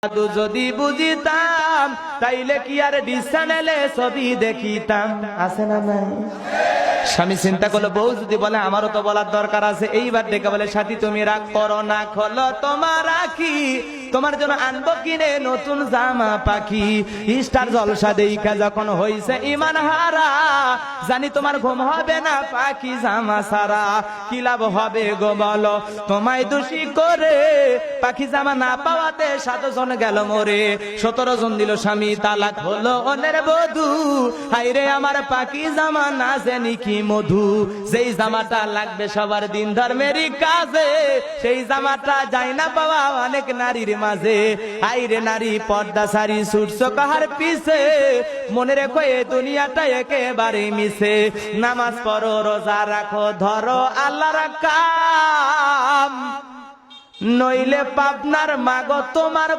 যদি বুঝিতাম তাইলে কি আর ডিস চ্যানেলে ছবি দেখিতাম। আছে না নাই? স্বামী চিন্তা করলো, বউ যদি বলে আমারও তো বলার দরকার আছে। এইবার ডেকে বলে, সাথী তুমি রাগ করো না, খোলো তোমার রাখি, তোমার জন্য আনবো কিনে নতুন জামা পাখি। স্টার জলসা দেখা যখন হইছে ইমান হারা, জানি তোমার ঘুম হবে না পাখি জামা সারা। কি লাভ হবে গো বলো তোমায় দোষী করে, পাখি জামা না পাওয়াতে 7 জন গেল মরে। 17 জন দিল স্বামী তালাক, হলো অন্যের বধূ। হাইরে আমার পাখি জামা না জানি কি মধু। যেই জামাটা লাগবে সবার দিন ধর্মেরই কাজে, সেই জামাটা যায় না পাওয়া অনেক নারীর মাঝে। হাইরে নারী পর্দা সারি ছুটছো কাহার পিছে, মনে রেখো এ দুনিয়াটা একেবারে মিছে। নামাজ পড়ো, রোজা রাখো, ধরো আল্লাহর কাম, নইলে পাবনার মাগো তোমার